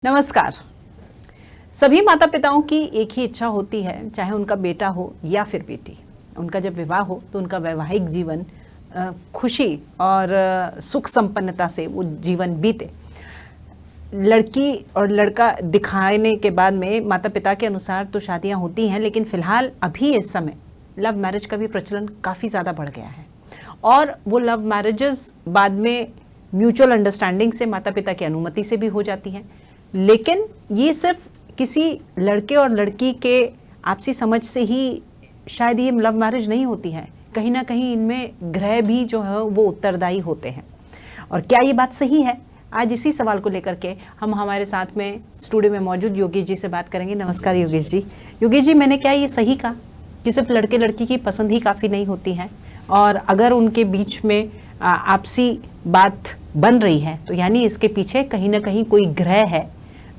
नमस्कार। सभी माता पिताओं की एक ही इच्छा होती है, चाहे उनका बेटा हो या फिर बेटी। उनका जब विवाह हो तो उनका वैवाहिक जीवन खुशी और सुख संपन्नता से वो जीवन बीते। लड़की और लड़का दिखाने के बाद में माता पिता के अनुसार तो शादियां होती हैं, लेकिन फिलहाल अभी इस समय लव मैरिज का भी प्रचलन काफ़ी ज़्यादा बढ़ गया है और वो लव मैरिजेस बाद में म्यूचुअल अंडरस्टैंडिंग से, माता पिता की अनुमति से भी हो जाती हैं। लेकिन ये सिर्फ किसी लड़के और लड़की के आपसी समझ से ही शायद ये लव मैरिज नहीं होती है। कहीं ना कहीं इनमें ग्रह भी जो है वो उत्तरदायी होते हैं। और क्या ये बात सही है? आज इसी सवाल को लेकर के हम हमारे साथ में स्टूडियो में मौजूद योगेश जी से बात करेंगे। नमस्कार योगेश जी। योगेश जी, मैंने क्या ये सही कहा कि सिर्फ लड़के लड़की की पसंद ही काफ़ी नहीं होती है, और अगर उनके बीच में आपसी बात बन रही है तो यानी इसके पीछे कहीं ना कहीं कोई ग्रह है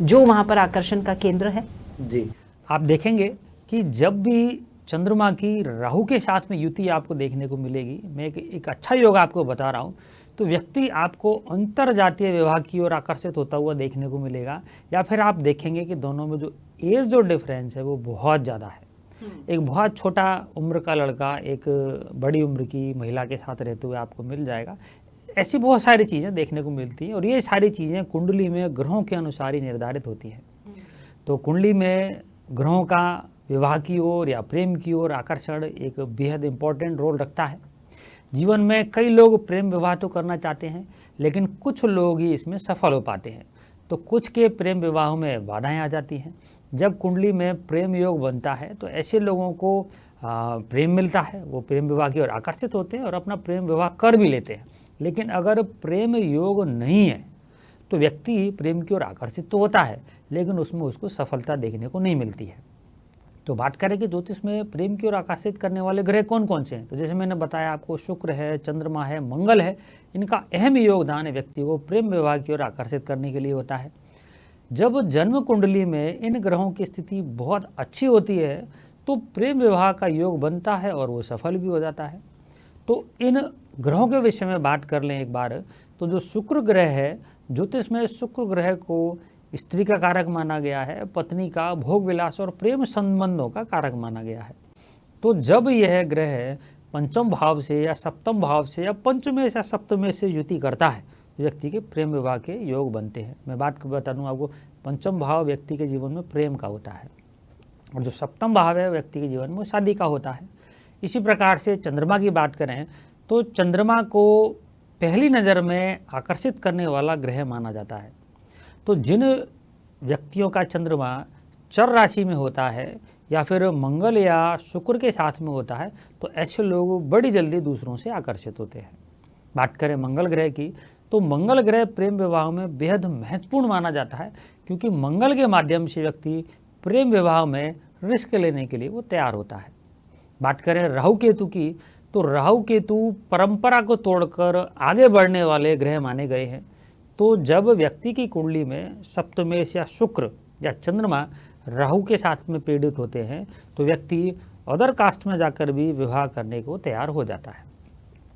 जो वहाँ पर आकर्षण का केंद्र है? जी, आप देखेंगे कि जब भी चंद्रमा की राहु के साथ में युति आपको देखने को मिलेगी, मैं एक अच्छा योग आपको बता रहा हूँ, तो व्यक्ति आपको अंतर जातीय विवाह की ओर आकर्षित होता हुआ देखने को मिलेगा। या फिर आप देखेंगे कि दोनों में जो एज जो डिफरेंस है वो बहुत ज़्यादा है। एक बहुत छोटा उम्र का लड़का एक बड़ी उम्र की महिला के साथ रहते हुए आपको मिल जाएगा। ऐसी बहुत सारी चीज़ें देखने को मिलती हैं और ये सारी चीज़ें कुंडली में ग्रहों के अनुसार ही निर्धारित होती हैं। तो कुंडली में ग्रहों का विवाह की ओर या प्रेम की ओर आकर्षण एक बेहद इम्पोर्टेंट रोल रखता है। जीवन में कई लोग प्रेम विवाह तो करना चाहते हैं, लेकिन कुछ लोग ही इसमें सफल हो पाते हैं। तो कुछ के प्रेम विवाहों में बाधाएं आ जाती हैं। जब कुंडली में प्रेम योग बनता है तो ऐसे लोगों को प्रेम मिलता है, वो प्रेम विवाह की ओर आकर्षित होते हैं और अपना प्रेम विवाह कर भी लेते हैं। लेकिन अगर प्रेम योग नहीं है तो व्यक्ति प्रेम की ओर आकर्षित तो होता है, लेकिन उसमें उसको सफलता देखने को नहीं मिलती है। तो बात करें कि ज्योतिष में प्रेम की ओर आकर्षित करने वाले ग्रह कौन कौन से हैं, तो जैसे मैंने बताया आपको, शुक्र है, चंद्रमा है, मंगल है। इनका अहम योगदान व्यक्ति को प्रेम विवाह की ओर आकर्षित करने के लिए होता है। जब जन्म कुंडली में इन ग्रहों की स्थिति बहुत अच्छी होती है तो प्रेम विवाह का योग बनता है और वो सफल भी हो जाता है। तो इन ग्रहों के विषय में बात कर लें एक बार, तो जो शुक्र ग्रह है, ज्योतिष में शुक्र ग्रह को स्त्री का कारक माना गया है, पत्नी का, भोग विलास और प्रेम संबंधों का कारक माना गया है। तो जब यह ग्रह पंचम भाव से या सप्तम भाव से या पंचमें या सप्तमें से युति करता है, व्यक्ति के प्रेम विवाह के योग बनते हैं। मैं बात बता दूं आपको, पंचम भाव व्यक्ति के जीवन में प्रेम का होता है और जो सप्तम भाव है व्यक्ति के जीवन में शादी का होता है। इसी प्रकार से चंद्रमा की बात करें तो चंद्रमा को पहली नज़र में आकर्षित करने वाला ग्रह माना जाता है। तो जिन व्यक्तियों का चंद्रमा चर राशि में होता है या फिर मंगल या शुक्र के साथ में होता है, तो ऐसे लोग बड़ी जल्दी दूसरों से आकर्षित होते हैं। बात करें मंगल ग्रह की, तो मंगल ग्रह प्रेम विवाह में बेहद महत्वपूर्ण माना जाता है, क्योंकि मंगल के माध्यम से व्यक्ति प्रेम विवाह में रिस्क लेने के लिए वो तैयार होता है। बात करें राहु केतु की, तो राहु केतु परंपरा को तोड़कर आगे बढ़ने वाले ग्रह माने गए हैं। तो जब व्यक्ति की कुंडली में सप्तमेश या शुक्र या चंद्रमा राहु के साथ में पीड़ित होते हैं तो व्यक्ति अदर कास्ट में जाकर भी विवाह करने को तैयार हो जाता है।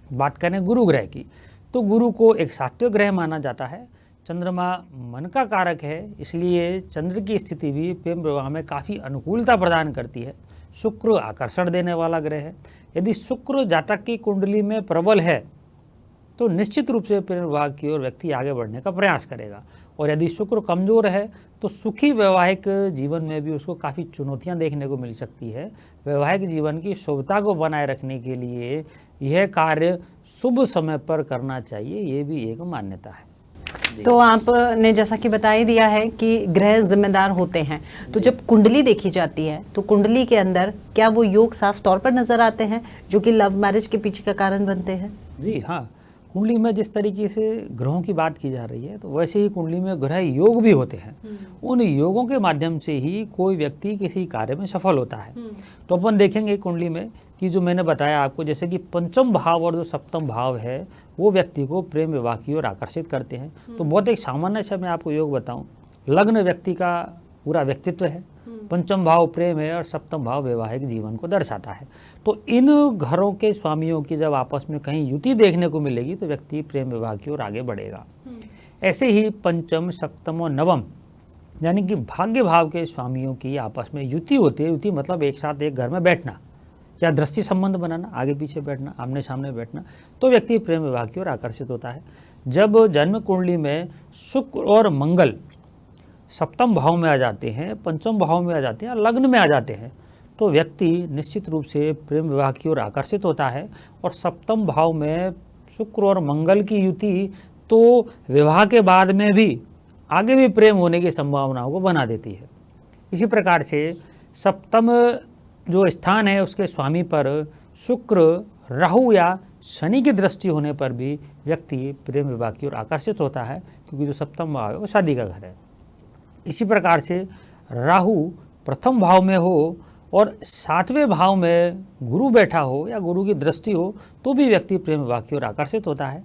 बात करें गुरु ग्रह की, तो गुरु को एक सात्विक ग्रह माना जाता है। चंद्रमा मन का कारक है, इसलिए चंद्र की स्थिति भी प्रेम विवाह में काफ़ी अनुकूलता प्रदान करती है। शुक्र आकर्षण देने वाला ग्रह है। यदि शुक्र जातक की कुंडली में प्रबल है तो निश्चित रूप से प्रेम विवाह की ओर व्यक्ति आगे बढ़ने का प्रयास करेगा, और यदि शुक्र कमज़ोर है तो सुखी वैवाहिक जीवन में भी उसको काफ़ी चुनौतियां देखने को मिल सकती है। वैवाहिक जीवन की शुभता को बनाए रखने के लिए यह कार्य शुभ समय पर करना चाहिए, ये भी एक मान्यता है। तो आपने जैसा कि बता ही दिया है कि ग्रह जिम्मेदार होते हैं, तो जब कुंडली देखी जाती है तो कुंडली के अंदर क्या वो योग साफ तौर पर नजर आते हैं जो कि लव मैरिज के पीछे का कारण बनते हैं? जी हाँ, कुंडली में जिस तरीके से ग्रहों की बात की जा रही है तो वैसे ही कुंडली में ग्रह योग भी होते हैं। उन योगों के माध्यम से ही कोई व्यक्ति किसी कार्य में सफल होता है। तो अपन देखेंगे कुंडली में कि जो मैंने बताया आपको, जैसे कि पंचम भाव और जो सप्तम भाव है वो व्यक्ति को प्रेम विवाह की ओर आकर्षित करते हैं। तो बहुत एक सामान्य से मैं आपको योग बताऊं, लग्न व्यक्ति का पूरा व्यक्तित्व है, पंचम भाव प्रेम है और सप्तम भाव वैवाहिक जीवन को दर्शाता है। तो इन घरों के स्वामियों की जब आपस में कहीं युति देखने को मिलेगी तो व्यक्ति प्रेम विवाह की ओर आगे बढ़ेगा। ऐसे ही पंचम, सप्तम और नवम यानी कि भाग्य भाव के स्वामियों की आपस में युति होती है। युति मतलब एक साथ एक घर में बैठना या दृष्टि संबंध बनाना, आगे पीछे बैठना, आमने सामने बैठना, तो व्यक्ति प्रेम विवाह की ओर आकर्षित होता है। जब जन्म कुंडली में शुक्र और मंगल सप्तम भाव में आ जाते हैं, पंचम भाव में आ जाते हैं, लग्न में आ जाते हैं, तो व्यक्ति निश्चित रूप से प्रेम विवाह की ओर आकर्षित होता है। और सप्तम भाव में शुक्र और मंगल की युति तो विवाह के बाद में भी आगे भी प्रेम होने की संभावनाओं को बना देती है। इसी प्रकार से सप्तम जो स्थान है उसके स्वामी पर शुक्र, राहु या शनि की दृष्टि होने पर भी व्यक्ति प्रेम विवाह की ओर आकर्षित होता है, क्योंकि जो सप्तम भाव है वो शादी का घर है। इसी प्रकार से राहु प्रथम भाव में हो और सातवें भाव में गुरु बैठा हो या गुरु की दृष्टि हो तो भी व्यक्ति प्रेम विवाह की ओर आकर्षित होता है।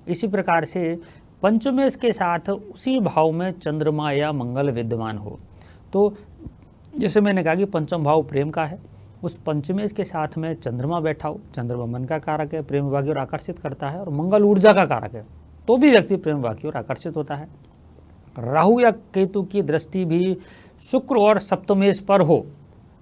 इसी प्रकार से पंचमेश के साथ उसी भाव में चंद्रमा या मंगल विद्यमान हो, तो जैसे मैंने कहा कि पंचम भाव प्रेम का है, उस पंचमेश के साथ में चंद्रमा बैठा हो, चंद्रमा मन का कारक है, प्रेम विवाह की ओर आकर्षित करता है, और मंगल ऊर्जा का कारक है, तो भी व्यक्ति प्रेम विवाह की ओर आकर्षित होता है। राहु या केतु की दृष्टि भी शुक्र और सप्तमेश पर हो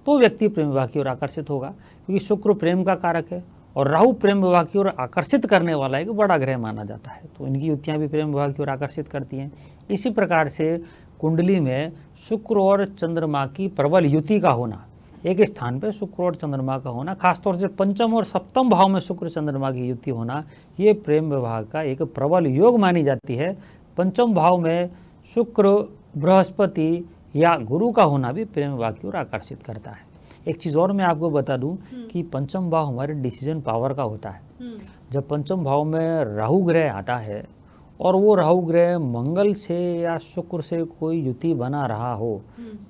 तो व्यक्ति प्रेम विवाह की ओर आकर्षित होगा, क्योंकि शुक्र प्रेम का कारक है और राहु प्रेम विवाह की ओर आकर्षित करने वाला एक बड़ा ग्रह माना जाता है, तो इनकी युतियाँ भी प्रेम विवाह की ओर आकर्षित करती हैं। इसी प्रकार से कुंडली में शुक्र और चंद्रमा की प्रबल युति का होना, एक स्थान पर शुक्र और चंद्रमा का होना, खासतौर से पंचम और सप्तम भाव में शुक्र चंद्रमा की युति होना, ये प्रेम विवाह का एक प्रबल योग मानी जाती है। पंचम भाव में शुक्र, बृहस्पति या गुरु का होना भी प्रेम विवाह की ओर आकर्षित करता है। एक चीज़ और मैं आपको बता दूं कि पंचम भाव हमारे डिसीजन पावर का होता है। जब पंचम भाव में राहु ग्रह आता है और वो राहु ग्रह मंगल से या शुक्र से कोई युति बना रहा हो,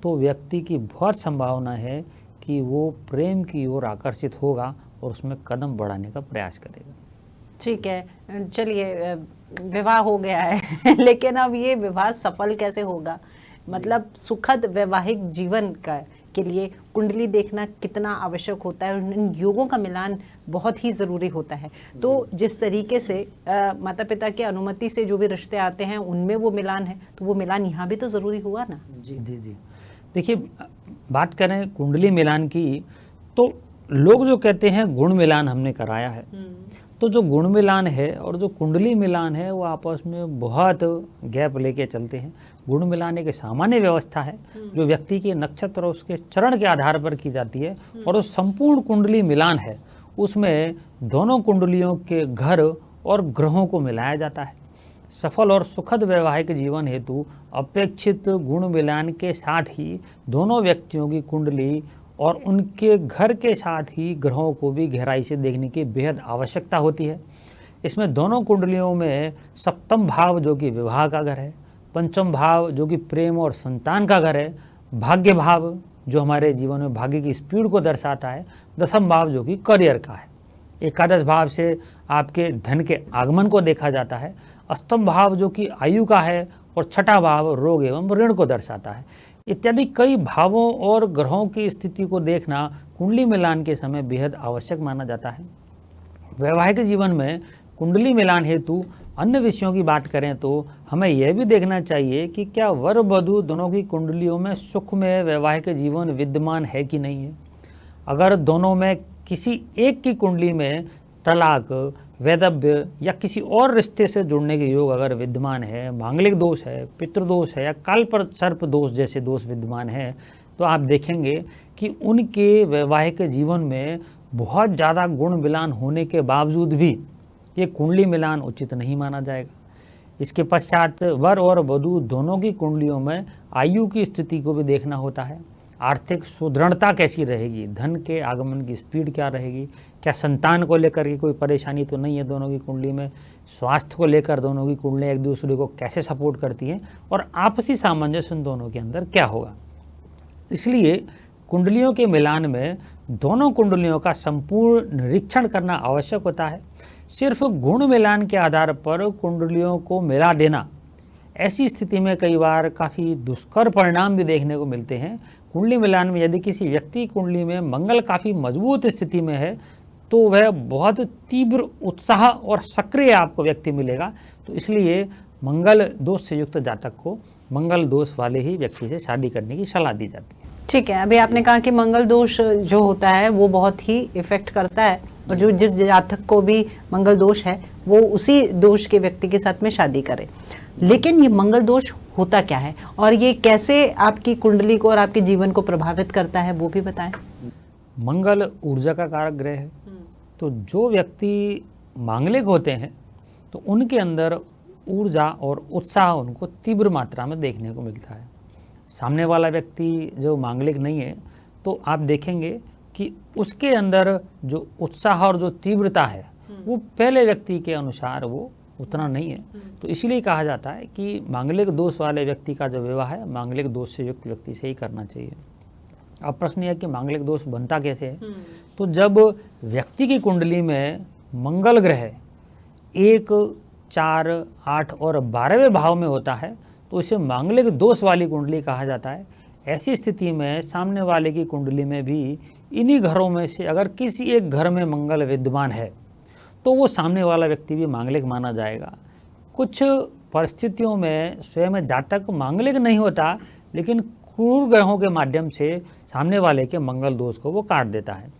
तो व्यक्ति की बहुत संभावना है कि वो प्रेम की ओर आकर्षित होगा और उसमें कदम बढ़ाने का प्रयास करेगा। ठीक है, चलिए विवाह हो गया है लेकिन अब ये विवाह सफल कैसे होगा, मतलब सुखद वैवाहिक जीवन का के लिए कुंडली देखना कितना आवश्यक होता है, और इन योगों का मिलान बहुत ही ज़रूरी होता है। तो जिस तरीके से माता पिता की अनुमति से जो भी रिश्ते आते हैं उनमें वो मिलान है, तो वो मिलान यहाँ भी तो ज़रूरी हुआ ना। जी जी जी, देखिए बात करें कुंडली मिलान की, तो लोग जो कहते हैं गुण मिलान हमने कराया है, तो जो गुण मिलान है और जो कुंडली मिलान है वो आपस में बहुत गैप लेके चलते हैं। गुण मिलान एक सामान्य व्यवस्था है जो व्यक्ति के नक्षत्र और उसके चरण के आधार पर की जाती है, और जो संपूर्ण कुंडली मिलान है उसमें दोनों कुंडलियों के घर और ग्रहों को मिलाया जाता है। सफल और सुखद वैवाहिक जीवन हेतु अपेक्षित गुण मिलान के साथ ही दोनों व्यक्तियों की कुंडली और उनके घर के साथ ही ग्रहों को भी गहराई से देखने की बेहद आवश्यकता होती है। इसमें दोनों कुंडलियों में सप्तम भाव जो कि विवाह का घर है, पंचम भाव जो कि प्रेम और संतान का घर है, भाग्य भाव जो हमारे जीवन में भाग्य की स्पीड को दर्शाता है, दसम भाव जो कि करियर का है, एकादश भाव से आपके धन के आगमन को देखा जाता है, अष्टम भाव जो कि आयु का है, और छठा भाव रोग एवं ऋण को दर्शाता है। इत्यादि कई भावों और ग्रहों की स्थिति को देखना कुंडली मिलान के समय बेहद आवश्यक माना जाता है। वैवाहिक जीवन में कुंडली मिलान हेतु अन्य विषयों की बात करें तो हमें यह भी देखना चाहिए कि क्या वर वधू दोनों की कुंडलियों में सुख में वैवाहिक जीवन विद्यमान है कि नहीं है। अगर दोनों में किसी एक की कुंडली में तलाक, वैधव्य या किसी और रिश्ते से जुड़ने के योग अगर विद्यमान है, मांगलिक दोष है, पितृदोष है या काल पर सर्प दोष जैसे दोष विद्यमान है, तो आप देखेंगे कि उनके वैवाहिक जीवन में बहुत ज़्यादा गुण मिलान होने के बावजूद भी ये कुंडली मिलान उचित नहीं माना जाएगा। इसके पश्चात वर और वधू दोनों की कुंडलियों में आयु की स्थिति को भी देखना होता है। आर्थिक सुदृढ़ता कैसी रहेगी, धन के आगमन की स्पीड क्या रहेगी, क्या संतान को लेकर के कोई परेशानी तो नहीं है दोनों की कुंडली में, स्वास्थ्य को लेकर दोनों की कुंडलियाँ एक दूसरे को कैसे सपोर्ट करती हैं, और आपसी सामंजस्य उन दोनों के अंदर क्या होगा। इसलिए कुंडलियों के मिलान में दोनों कुंडलियों का संपूर्ण निरीक्षण करना आवश्यक होता है। सिर्फ गुण मिलान के आधार पर कुंडलियों को मिला देना, ऐसी स्थिति में कई बार काफ़ी दुष्कर परिणाम भी देखने को मिलते हैं। कुंडली मिलान में यदि किसी व्यक्ति की कुंडली में मंगल काफ़ी मजबूत स्थिति में है तो वह बहुत तीव्र उत्साह और सक्रिय आपको व्यक्ति मिलेगा। तो इसलिए मंगल दोष से युक्त जातक को मंगल दोष वाले ही व्यक्ति से शादी करने की सलाह दी जाती है। ठीक है, अभी आपने कहा कि मंगल दोष जो होता है वो बहुत ही इफेक्ट करता है, और जो जिस जातक को भी मंगल दोष है वो उसी दोष के व्यक्ति के साथ में शादी करे। लेकिन ये मंगल दोष होता क्या है और ये कैसे आपकी कुंडली को और आपके जीवन को प्रभावित करता है, वो भी बताएं। मंगल ऊर्जा का कारक ग्रह है, तो जो व्यक्ति मांगलिक होते हैं तो उनके अंदर ऊर्जा और उत्साह उनको तीव्र मात्रा में देखने को मिलता है। सामने वाला व्यक्ति जो मांगलिक नहीं है तो आप देखेंगे कि उसके अंदर जो उत्साह और जो तीव्रता है वो पहले व्यक्ति के अनुसार वो उतना नहीं है। तो इसलिए कहा जाता है कि मांगलिक दोष वाले व्यक्ति का जो विवाह है मांगलिक दोष से युक्त व्यक्ति से ही करना चाहिए। अब प्रश्न यह है कि मांगलिक दोष बनता कैसे है। तो जब व्यक्ति की कुंडली में मंगल ग्रह 1, 4, 8 और 12वें भाव में होता है तो इसे मांगलिक दोष वाली कुंडली कहा जाता है। ऐसी स्थिति में सामने वाले की कुंडली में भी इन्हीं घरों में से अगर किसी एक घर में मंगल विद्यमान है तो वो सामने वाला व्यक्ति भी मांगलिक माना जाएगा। कुछ परिस्थितियों में स्वयं जातक मांगलिक नहीं होता, लेकिन क्रूर ग्रहों के माध्यम से सामने वाले के मंगल दोष को वो काट देता है।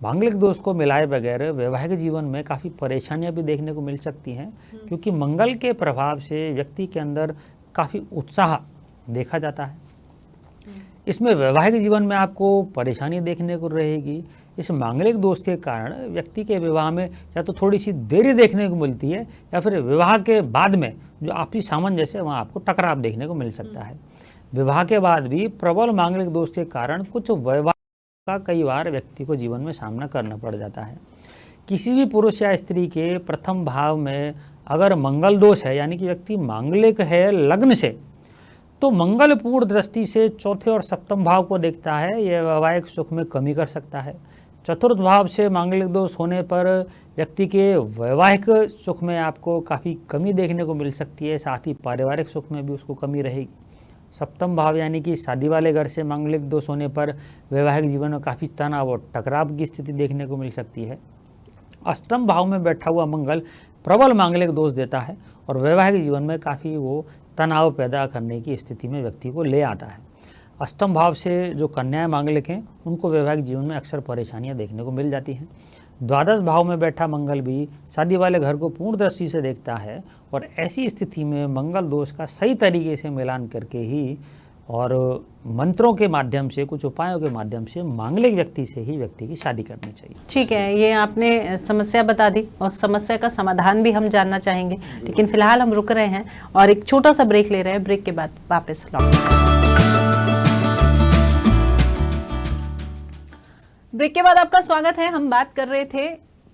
मांगलिक दोष को मिलाए बगैर वैवाहिक जीवन में काफ़ी परेशानियां भी देखने को मिल सकती हैं, क्योंकि मंगल के प्रभाव से व्यक्ति के अंदर काफ़ी उत्साह देखा जाता है। इसमें वैवाहिक जीवन में आपको परेशानी देखने को रहेगी। इस मांगलिक दोष के कारण व्यक्ति के विवाह में या तो थोड़ी सी देरी देखने को मिलती है या फिर विवाह के बाद में जो आपसी सामंजस्य है वहाँ आपको टकराव देखने को मिल सकता है। विवाह के बाद भी प्रबल मांगलिक दोष के कारण कुछ वैवाहिक का कई बार व्यक्ति को जीवन में सामना करना पड़ जाता है। किसी भी पुरुष या स्त्री के प्रथम भाव में अगर मंगल दोष है, यानी कि व्यक्ति मांगलिक है लग्न से, तो मंगल पूर्ण दृष्टि से चौथे और सप्तम भाव को देखता है। यह वैवाहिक सुख में कमी कर सकता है। चतुर्थ भाव से मांगलिक दोष होने पर व्यक्ति के वैवाहिक सुख में आपको काफ़ी कमी देखने को मिल सकती है, साथ ही पारिवारिक सुख में भी उसको कमी रहेगी। सप्तम भाव यानी कि शादी वाले घर से मांगलिक दोष होने पर वैवाहिक जीवन में काफ़ी तनाव और टकराव की स्थिति देखने को मिल सकती है। अष्टम भाव में बैठा हुआ मंगल प्रबल मांगलिक दोष देता है और वैवाहिक जीवन में काफ़ी वो तनाव पैदा करने की स्थिति में व्यक्ति को ले आता है। अष्टम भाव से जो कन्याएं मांगलिक हैं उनको वैवाहिक जीवन में अक्सर परेशानियां देखने को मिल जाती हैं। द्वादश भाव में बैठा मंगल भी शादी वाले घर को पूर्ण दृष्टि से देखता है और ऐसी स्थिति में मंगल दोष का सही तरीके से मिलान करके ही और मंत्रों के माध्यम से, कुछ उपायों के माध्यम से मांगलिक व्यक्ति से ही व्यक्ति की शादी करनी चाहिए। ठीक है, ये आपने समस्या बता दी और समस्या का समाधान भी हम जानना चाहेंगे, लेकिन फिलहाल हम रुक रहे हैं और एक छोटा सा ब्रेक ले रहे हैं। ब्रेक के बाद वापस ब्रेक के बाद आपका स्वागत है। हम बात कर रहे थे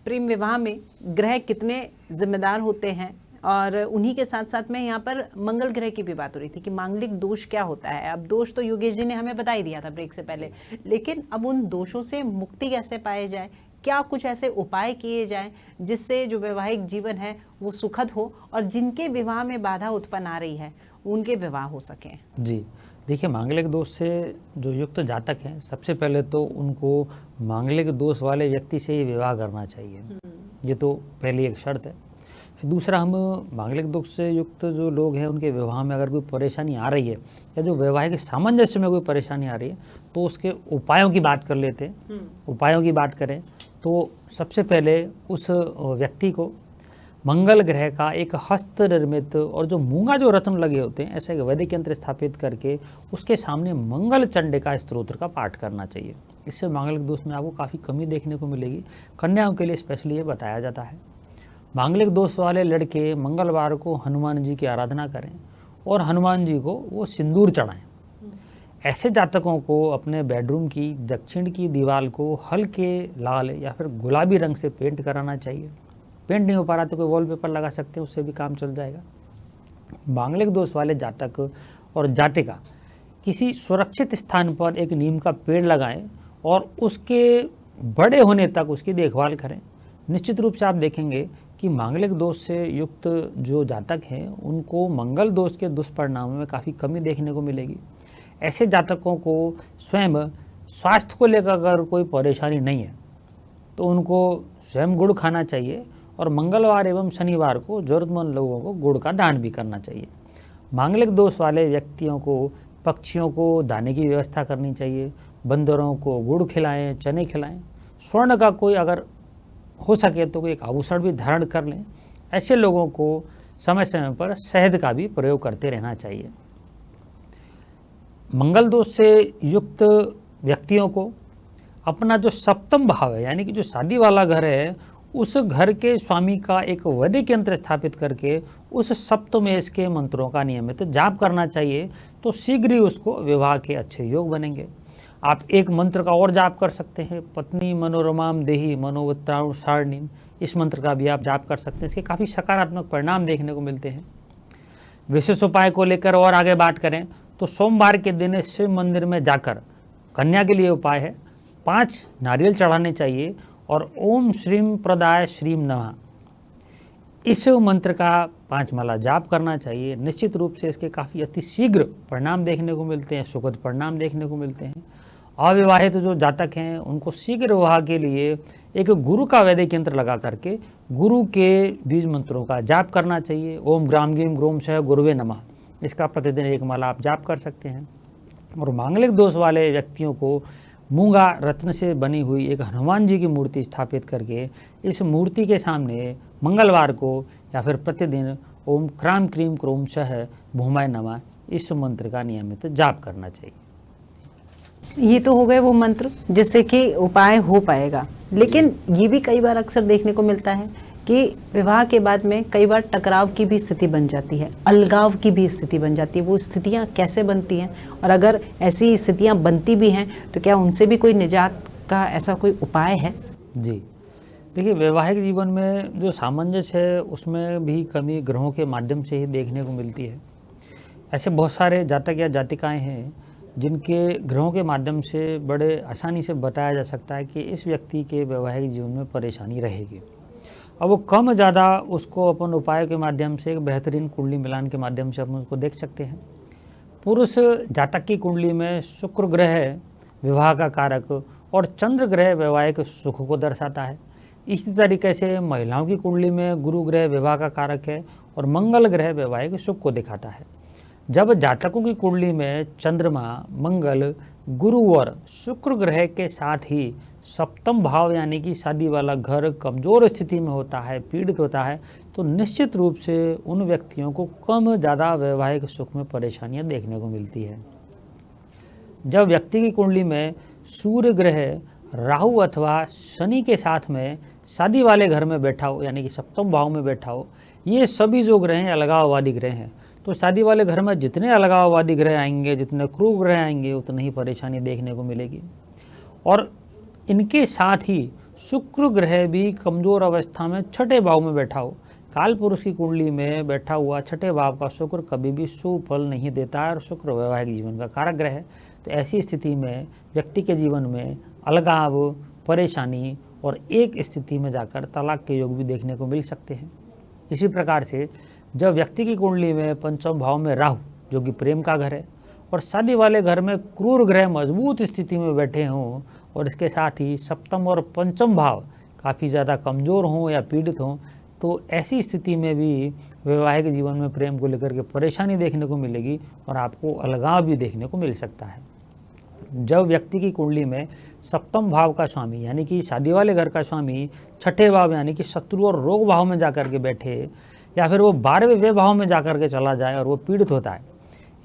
प्रेम विवाह में ग्रह कितने जिम्मेदार होते हैं और उन्हीं के साथ साथ में यहाँ पर मंगल ग्रह की भी बात हो रही थी कि मांगलिक दोष क्या होता है। अब दोष तो योगेश जी ने हमें बता ही दिया था ब्रेक से पहले, लेकिन अब उन दोषों से मुक्ति कैसे पाए जाए, क्या कुछ ऐसे उपाय किए जाएं जिससे जो वैवाहिक जीवन है वो सुखद हो और जिनके विवाह में बाधा उत्पन्न आ रही है उनके विवाह हो सकें। जी देखिए, मांगलिक दोष से जो युक्त जातक हैं सबसे पहले तो उनको मांगलिक दोष वाले व्यक्ति से ही विवाह करना चाहिए, ये तो पहली एक शर्त है। फिर दूसरा, हम मांगलिक दोष से युक्त जो लोग हैं उनके विवाह में अगर कोई परेशानी आ रही है या जो वैवाहिक सामंजस्य में कोई परेशानी आ रही है तो उसके उपायों की बात कर लेते हैं। उपायों की बात करें तो सबसे पहले उस व्यक्ति को मंगल ग्रह का एक हस्त निर्मित और जो मूंगा जो रत्न लगे होते हैं ऐसे वैदिक यंत्र स्थापित करके उसके सामने मंगल चंडिका स्तोत्र का पाठ करना चाहिए। इससे मांगलिक दोष में आपको काफ़ी कमी देखने को मिलेगी। कन्याओं के लिए स्पेशली ये बताया जाता है। मांगलिक दोष वाले लड़के मंगलवार को हनुमान जी की आराधना करें और हनुमान जी को वो सिंदूर चढ़ाएं। ऐसे जातकों को अपने बेडरूम की दक्षिण की दीवार को हल्के लाल या फिर गुलाबी रंग से पेंट कराना चाहिए। पेंट नहीं हो पा रहा तो कोई वॉलपेपर लगा सकते हैं, उससे भी काम चल जाएगा। मांगलिक दोष वाले जातक और जातिका किसी सुरक्षित स्थान पर एक नीम का पेड़ लगाएं और उसके बड़े होने तक उसकी देखभाल करें। निश्चित रूप से आप देखेंगे कि मांगलिक दोष से युक्त जो जातक हैं उनको मंगल दोष के दुष्परिणामों में काफ़ी कमी देखने को मिलेगी। ऐसे जातकों को स्वयं स्वास्थ्य को लेकर अगर कोई परेशानी नहीं है तो उनको स्वयं गुड़ खाना चाहिए और मंगलवार एवं शनिवार को ज़रूरतमंद लोगों को गुड़ का दान भी करना चाहिए। मांगलिक दोष वाले व्यक्तियों को पक्षियों को दाने की व्यवस्था करनी चाहिए, बंदरों को गुड़ खिलाएं, चने खिलाएं। स्वर्ण का कोई अगर हो सके तो कोई एक आभूषण भी धारण कर लें। ऐसे लोगों को समय समय पर शहद का भी प्रयोग करते रहना चाहिए। मंगल दोष से युक्त व्यक्तियों को अपना जो सप्तम भाव है, यानी कि जो शादी वाला घर है, उस घर के स्वामी का एक वैदिक यंत्र स्थापित करके उस सप्तमेश के मंत्रों का नियमित जाप करना चाहिए, तो शीघ्र ही उसको विवाह के अच्छे योग बनेंगे। आप एक मंत्र का और जाप कर सकते हैं, पत्नी मनोरमाम देहि मनोवत्राणु सारणीम। इस मंत्र का भी आप जाप कर सकते हैं। इसके काफ़ी सकारात्मक परिणाम देखने को मिलते हैं। विशेष उपाय को लेकर और आगे बात करें तो सोमवार के दिन शिव मंदिर में जाकर कन्या के लिए उपाय है 5 नारियल चढ़ाने चाहिए और ओम श्रीम प्रदाय श्रीम नमः इस मंत्र का 5 माला जाप करना चाहिए। निश्चित रूप से इसके काफ़ी अति शीघ्र परिणाम देखने को मिलते हैं, सुखद परिणाम देखने को मिलते हैं। अविवाहित जो जातक हैं उनको शीघ्र विवाह के लिए एक गुरु का वैदिक यंत्र लगा करके गुरु के बीज मंत्रों का जाप करना चाहिए। ओम ग्राम ग्रीम ग्रोम सह गुरुवे नमः, इसका प्रतिदिन 1 माला आप जाप कर सकते हैं। और मांगलिक दोष वाले व्यक्तियों को मूंगा रत्न से बनी हुई एक हनुमान जी की मूर्ति स्थापित करके इस मूर्ति के सामने मंगलवार को या फिर प्रतिदिन ओम क्राम क्रीम क्रोम सह भूमाय नमः इस मंत्र का नियमित जाप करना चाहिए। ये तो हो गए वो मंत्र जिससे कि उपाय हो पाएगा, लेकिन ये भी कई बार अक्सर देखने को मिलता है कि विवाह के बाद में कई बार टकराव की भी स्थिति बन जाती है, अलगाव की भी स्थिति बन जाती है। वो स्थितियाँ कैसे बनती हैं, और अगर ऐसी स्थितियाँ बनती भी हैं तो क्या उनसे भी कोई निजात का ऐसा कोई उपाय है? जी देखिए, वैवाहिक जीवन में जो सामंजस्य है उसमें भी कमी ग्रहों के माध्यम से ही देखने को मिलती है। ऐसे बहुत सारे जातक या जातिकाएँ हैं जिनके ग्रहों के माध्यम से बड़े आसानी से बताया जा सकता है कि इस व्यक्ति के वैवाहिक जीवन में परेशानी रहेगी। अब वो कम ज़्यादा उसको अपन उपाय के माध्यम से एक बेहतरीन कुंडली मिलान के माध्यम से अपन उसको देख सकते हैं। पुरुष जातक की कुंडली में शुक्र ग्रह विवाह का कारक और चंद्र ग्रह वैवाहिक सुख को दर्शाता है। इसी तरीके से महिलाओं की कुंडली में गुरु ग्रह विवाह का कारक है और मंगल ग्रह वैवाहिक सुख को दिखाता है। जब जातकों की कुंडली में चंद्रमा, मंगल, गुरु और शुक्र ग्रह के साथ ही सप्तम भाव यानी कि शादी वाला घर कमज़ोर स्थिति में होता है, पीड़ित होता है, तो निश्चित रूप से उन व्यक्तियों को कम ज़्यादा वैवाहिक सुख में परेशानियां देखने को मिलती है। जब व्यक्ति की कुंडली में सूर्य ग्रह राहु अथवा शनि के साथ में शादी वाले घर में बैठा हो, यानी कि सप्तम भाव में बैठा हो, ये सभी जो ग्रह हैं अलगाववादी ग्रह हैं, तो शादी वाले घर में जितने अलगाववादी ग्रह आएंगे, जितने क्रूर ग्रह आएंगे, उतनी ही परेशानी देखने को मिलेगी। और इनके साथ ही शुक्र ग्रह भी कमज़ोर अवस्था में छठे भाव में बैठा हो। काल पुरुष की कुंडली में बैठा हुआ छठे भाव का शुक्र कभी भी शुभ फल नहीं देता है और शुक्र वैवाहिक जीवन का कारक ग्रह है। तो ऐसी स्थिति में व्यक्ति के जीवन में अलगाव, परेशानी और एक स्थिति में जाकर तलाक के योग भी देखने को मिल सकते हैं। इसी प्रकार से जब व्यक्ति की कुंडली में पंचम भाव में राहु, जो कि प्रेम का घर है, और शादी वाले घर में क्रूर ग्रह मजबूत स्थिति में बैठे हों और इसके साथ ही सप्तम और पंचम भाव काफ़ी ज़्यादा कमज़ोर हों या पीड़ित हों, तो ऐसी स्थिति में भी वैवाहिक जीवन में प्रेम को लेकर के परेशानी देखने को मिलेगी और आपको अलगाव भी देखने को मिल सकता है। जब व्यक्ति की कुंडली में सप्तम भाव का स्वामी यानी कि शादी वाले घर का स्वामी छठे भाव यानी कि शत्रु और रोग भाव में जाकर के बैठे, या फिर वो 12वें भाव में जाकर के चला जाए और वो पीड़ित होता है,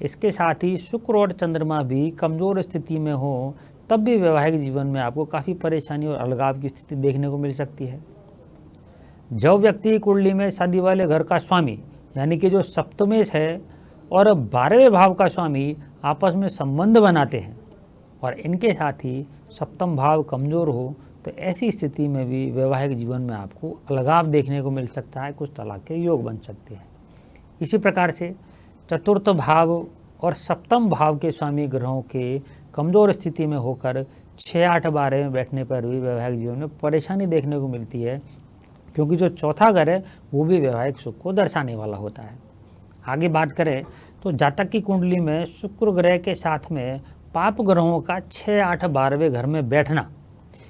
इसके साथ ही शुक्र और चंद्रमा भी कमज़ोर स्थिति में हो, तब भी वैवाहिक जीवन में आपको काफ़ी परेशानी और अलगाव की स्थिति देखने को मिल सकती है। जब व्यक्ति की कुंडली में शादी वाले घर का स्वामी यानी कि जो सप्तमेश है और 12वें भाव का स्वामी आपस में संबंध बनाते हैं और इनके साथ ही सप्तम भाव कमज़ोर हो, तो ऐसी स्थिति में भी वैवाहिक जीवन में आपको अलगाव देखने को मिल सकता है, कुछ तलाक के योग बन सकते हैं। इसी प्रकार से चतुर्थ भाव और सप्तम भाव के स्वामी ग्रहों के कमज़ोर स्थिति में होकर 6, 8, 12 में बैठने पर भी वैवाहिक जीवन में परेशानी देखने को मिलती है, क्योंकि जो चौथा घर है वो भी वैवाहिक सुख को दर्शाने वाला होता है। आगे बात करें तो जातक की कुंडली में शुक्र ग्रह के साथ में पाप ग्रहों का 6, 8, 12वें घर में बैठना,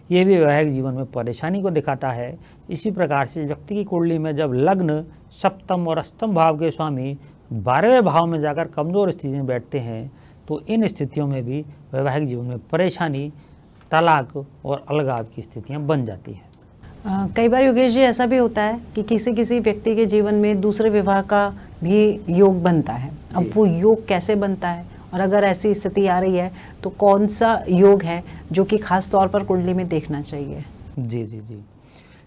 ये भी वैवाहिक जीवन में परेशानी को दिखाता है। इसी प्रकार से व्यक्ति की कुंडली में जब लग्न, सप्तम और अष्टम भाव के स्वामी 12वें भाव में जाकर कमज़ोर स्थिति में बैठते हैं तो इन स्थितियों में भी वैवाहिक जीवन में परेशानी, तलाक और अलगाव की स्थितियां बन जाती हैं। कई बार योगेश जी ऐसा भी होता है कि किसी किसी व्यक्ति के जीवन में दूसरे विवाह का भी योग बनता है। अब वो योग कैसे बनता है और अगर ऐसी स्थिति आ रही है तो कौन सा योग है जो कि खास तौर पर कुंडली में देखना चाहिए? जी जी जी,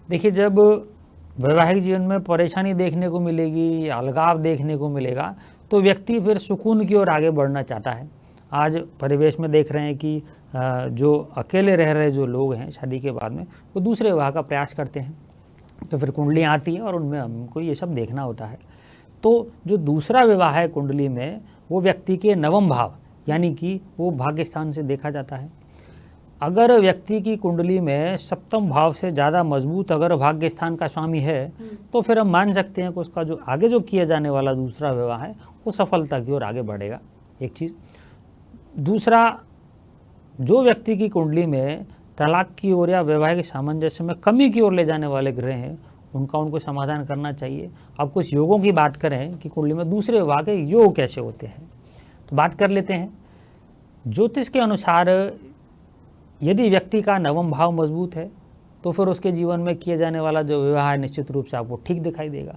देखिए, जब वैवाहिक जीवन में परेशानी देखने को मिलेगी, अलगाव देखने को मिलेगा, तो व्यक्ति फिर सुकून की ओर आगे बढ़ना चाहता है। आज परिवेश में देख रहे हैं कि जो अकेले रह रहे जो लोग हैं शादी के बाद में, वो दूसरे विवाह का प्रयास करते हैं। तो फिर कुंडलियाँ आती हैं और उनमें हमको ये सब देखना होता है। तो जो दूसरा विवाह है कुंडली में, वो व्यक्ति के नवम भाव यानी कि वो भाग्य स्थान से देखा जाता है। अगर व्यक्ति की कुंडली में सप्तम भाव से ज़्यादा मजबूत अगर भाग्य स्थान का स्वामी है, तो फिर हम मान सकते हैं कि उसका जो आगे जो किया जाने वाला दूसरा विवाह है वो सफलता की ओर आगे बढ़ेगा। एक चीज़। दूसरा, जो व्यक्ति की कुंडली में तलाक की ओर या वैवाहिक सामंजस्य में कमी की ओर ले जाने वाले ग्रह हैं, उनको समाधान करना चाहिए। अब कुछ योगों की बात करें कि कुंडली में दूसरे विवाह के योग कैसे होते हैं, तो बात कर लेते हैं। ज्योतिष के अनुसार यदि व्यक्ति का नवम भाव मजबूत है तो फिर उसके जीवन में किए जाने वाला जो विवाह है निश्चित रूप से आपको ठीक दिखाई देगा।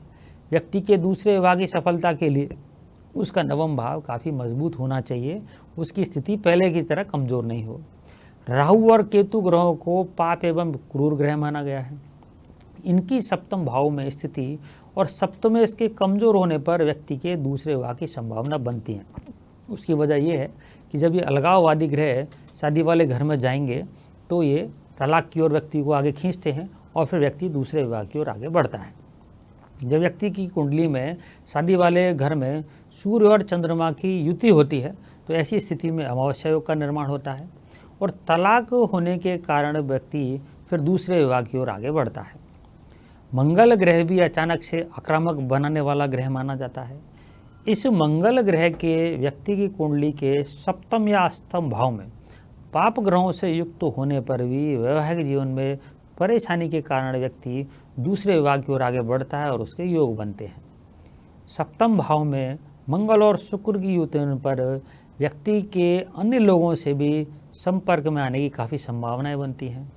व्यक्ति के दूसरे विवाह की सफलता के लिए उसका नवम भाव काफ़ी मजबूत होना चाहिए, उसकी स्थिति पहले की तरह कमज़ोर नहीं हो। राहु और केतु ग्रहों को पाप एवं क्रूर ग्रह माना गया है। इनकी सप्तम भाव में स्थिति और सप्तम में इसके कमज़ोर होने पर व्यक्ति के दूसरे विवाह की संभावना बनती है। उसकी वजह यह है कि जब ये अलगाववादी ग्रह शादी वाले घर में जाएंगे तो ये तलाक की ओर व्यक्ति को आगे खींचते हैं और फिर व्यक्ति दूसरे विवाह की ओर आगे बढ़ता है। जब व्यक्ति की कुंडली में शादी वाले घर में सूर्य और चंद्रमा की युति होती है तो ऐसी स्थिति में अमावस्या योग का निर्माण होता है और तलाक होने के कारण व्यक्ति फिर दूसरे विवाह की ओर आगे बढ़ता है। मंगल ग्रह भी अचानक से आक्रामक बनाने वाला ग्रह माना जाता है। इस मंगल ग्रह के व्यक्ति की कुंडली के सप्तम या अष्टम भाव में पाप ग्रहों से युक्त होने पर भी वैवाहिक जीवन में परेशानी के कारण व्यक्ति दूसरे विवाह की ओर आगे बढ़ता है और उसके योग बनते हैं। सप्तम भाव में मंगल और शुक्र की युति होने पर व्यक्ति के अन्य लोगों से भी संपर्क में आने की काफ़ी संभावनाएं बनती हैं।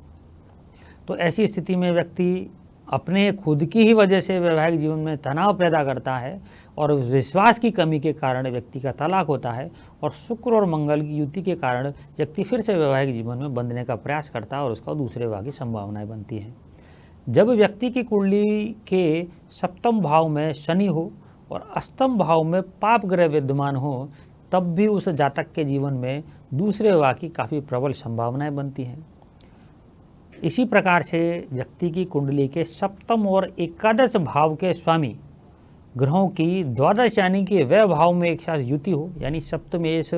तो ऐसी स्थिति में व्यक्ति अपने खुद की ही वजह से वैवाहिक जीवन में तनाव पैदा करता है और विश्वास की कमी के कारण व्यक्ति का तलाक होता है और शुक्र और मंगल की युति के कारण व्यक्ति फिर से वैवाहिक जीवन में बंधने का प्रयास करता है और उसका दूसरे विवाह की संभावनाएं बनती हैं। जब व्यक्ति की कुंडली के सप्तम भाव में शनि हो और अष्टम भाव में पाप ग्रह विद्यमान हो, तब भी उस जातक के जीवन में दूसरे विवाह की काफ़ी प्रबल संभावनाएं बनती हैं। इसी प्रकार से व्यक्ति की कुंडली के सप्तम और एकादश भाव के स्वामी ग्रहों की द्वादश यानी कि वह भाव में एक साथ युति हो, यानी सप्तमेश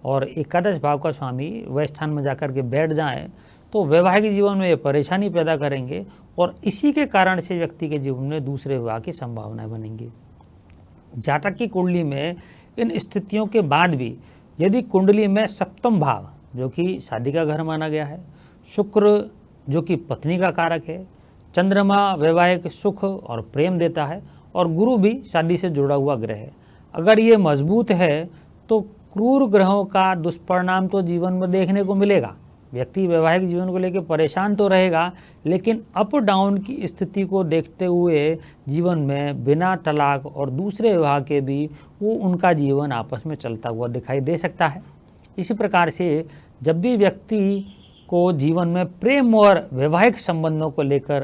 और एकादश भाव का स्वामी वह स्थान में जाकर के बैठ जाएं, तो वैवाहिक जीवन में ये परेशानी पैदा करेंगे और इसी के कारण से व्यक्ति के जीवन में दूसरे विवाह की संभावनाएं बनेंगी। जातक की कुंडली में इन स्थितियों के बाद भी यदि कुंडली में सप्तम भाव जो कि शादी का घर माना गया है, शुक्र जो कि पत्नी का कारक है, चंद्रमा वैवाहिक सुख और प्रेम देता है और गुरु भी शादी से जुड़ा हुआ ग्रह है, अगर ये मजबूत है तो क्रूर ग्रहों का दुष्परिणाम तो जीवन में देखने को मिलेगा। व्यक्ति वैवाहिक जीवन को लेकर परेशान तो रहेगा, लेकिन अप डाउन की स्थिति को देखते हुए जीवन में बिना तलाक और दूसरे विवाह के भी वो उनका जीवन आपस में चलता हुआ दिखाई दे सकता है। इसी प्रकार से जब भी व्यक्ति को जीवन में प्रेम और वैवाहिक संबंधों को लेकर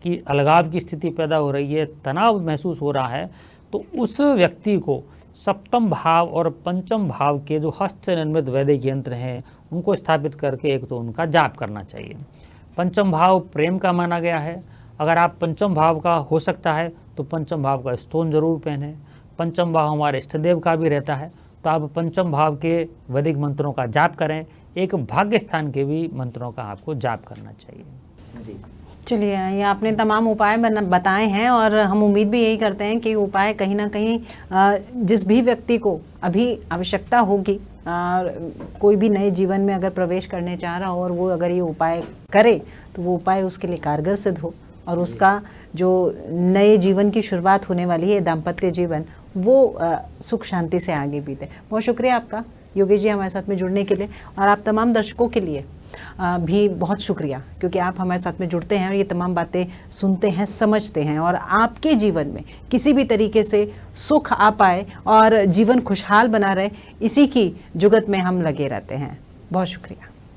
अलगाव की स्थिति पैदा हो रही है, तनाव महसूस हो रहा है, तो उस व्यक्ति को सप्तम भाव और पंचम भाव के जो हस्त से निर्मित वैदिक यंत्र हैं उनको स्थापित करके एक तो उनका जाप करना चाहिए। पंचम भाव प्रेम का माना गया है, अगर आप पंचम भाव का हो सकता है तो पंचम भाव का स्टोन जरूर पहने। पंचम भाव हमारे इष्टदेव का भी रहता है, तो आप पंचम भाव के वैदिक मंत्रों का जाप करें। एक भाग्य स्थान के भी मंत्रों का आपको जाप करना चाहिए। जी चलिए, ये आपने तमाम उपाय बताए हैं और हम उम्मीद भी यही करते हैं कि उपाय कहीं ना कहीं जिस भी व्यक्ति को अभी आवश्यकता होगी, कोई भी नए जीवन में अगर प्रवेश करने चाह रहा हो और वो अगर ये उपाय करे तो वो उपाय उसके लिए कारगर सिद्ध हो और उसका जो नए जीवन की शुरुआत होने वाली है दाम्पत्य जीवन, वो सुख शांति से आगे बीते। बहुत शुक्रिया आपका योगेश जी हमारे साथ में जुड़ने के लिए, और आप तमाम दर्शकों के लिए भी बहुत शुक्रिया, क्योंकि आप हमारे साथ में जुड़ते हैं और ये तमाम बातें सुनते हैं, समझते हैं, और आपके जीवन में किसी भी तरीके से सुख आ पाए और जीवन खुशहाल बना रहे, इसी की जुगत में हम लगे रहते हैं। बहुत शुक्रिया।